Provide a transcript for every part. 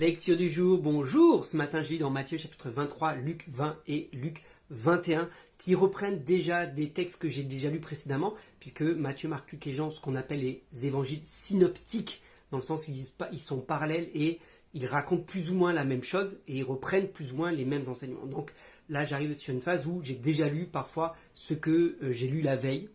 Lecture du jour, bonjour. Ce matin, j'ai lu dans Matthieu chapitre 23, Luc 20 et Luc 21 qui reprennent déjà des textes que j'ai déjà lus précédemment, puisque Matthieu, Marc, Luc et Jean, ce qu'on appelle les évangiles synoptiques, dans le sens où ils sont parallèles et ils racontent plus ou moins la même chose et ils reprennent plus ou moins les mêmes enseignements. Donc là, j'arrive sur une phase où j'ai déjà lu parfois ce que j'ai lu la veille.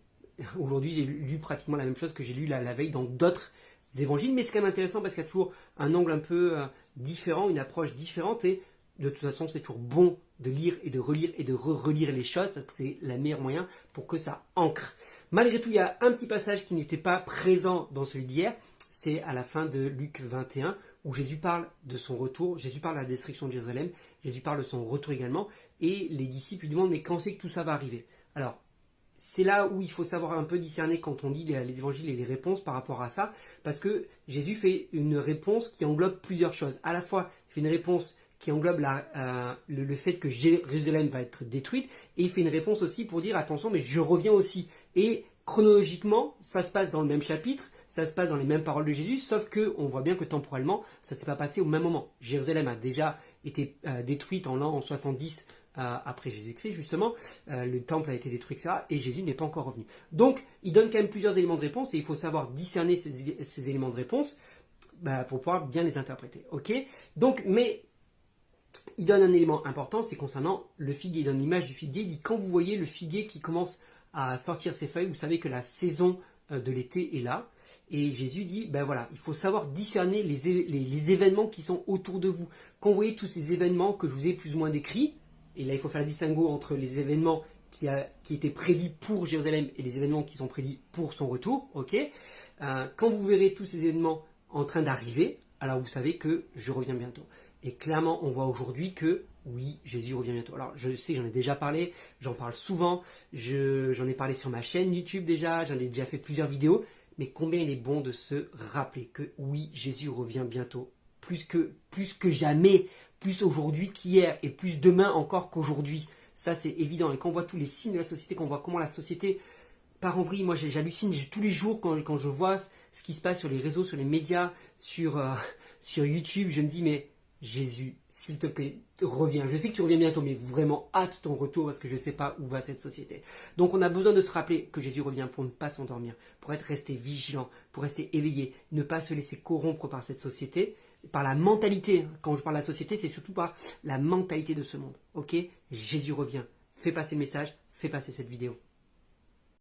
Aujourd'hui, j'ai lu pratiquement la même chose que j'ai lu la veille dans d'autres évangiles, mais c'est quand même intéressant parce qu'il y a toujours un angle un peu différent, une approche différente, et de toute façon c'est toujours bon de lire et de relire et de relire les choses parce que c'est le meilleur moyen pour que ça ancre. Malgré tout, il y a un petit passage qui n'était pas présent dans celui d'hier, c'est à la fin de Luc 21 où Jésus parle de son retour, Jésus parle de la destruction de Jérusalem, Jésus parle de son retour également, et les disciples lui demandent mais quand c'est que tout ça va arriver? Alors, c'est là où il faut savoir un peu discerner quand on lit les évangiles et les réponses par rapport à ça, parce que Jésus fait une réponse qui englobe plusieurs choses. À la fois, il fait une réponse qui englobe le fait que Jérusalem va être détruite, et il fait une réponse aussi pour dire attention, mais je reviens aussi. Et chronologiquement, ça se passe dans le même chapitre, ça se passe dans les mêmes paroles de Jésus, sauf qu'on voit bien que temporellement, ça ne s'est pas passé au même moment. Jérusalem a déjà été détruite en l'an 70 après Jésus-Christ, justement, le temple a été détruit, etc. Et Jésus n'est pas encore revenu. Donc, il donne quand même plusieurs éléments de réponse et il faut savoir discerner ces éléments de réponse pour pouvoir bien les interpréter. Ok? Donc, mais il donne un élément important, c'est concernant le figuier. Il donne l'image du figuier. Il dit quand vous voyez le figuier qui commence à sortir ses feuilles, vous savez que la saison de l'été est là. Et Jésus dit, ben voilà, il faut savoir discerner les événements qui sont autour de vous. Quand vous voyez tous ces événements que je vous ai plus ou moins décrits, et là, il faut faire le distinguo entre les événements qui étaient prédits pour Jérusalem et les événements qui sont prédits pour son retour. Ok, quand vous verrez tous ces événements en train d'arriver, alors vous savez que je reviens bientôt. Et clairement, on voit aujourd'hui que oui, Jésus revient bientôt. Alors, je sais, j'en ai déjà parlé, j'en parle souvent, j'en ai parlé sur ma chaîne YouTube déjà, j'en ai déjà fait plusieurs vidéos, mais combien il est bon de se rappeler que oui, Jésus revient bientôt, plus que jamais, plus aujourd'hui qu'hier et plus demain encore qu'aujourd'hui. Ça, c'est évident. Et quand on voit tous les signes de la société, quand on voit comment la société part en vrille, moi j'hallucine tous les jours quand je vois ce qui se passe sur les réseaux, sur les médias, sur YouTube, je me dis mais Jésus, s'il te plaît, reviens. Je sais que tu reviens bientôt, mais vraiment hâte ton retour parce que je ne sais pas où va cette société. Donc on a besoin de se rappeler que Jésus revient pour ne pas s'endormir, pour être resté vigilant, pour rester éveillé, ne pas se laisser corrompre par cette société, par la mentalité. Quand je parle de la société, c'est surtout par la mentalité de ce monde. Ok? Jésus revient. Fais passer le message, fais passer cette vidéo.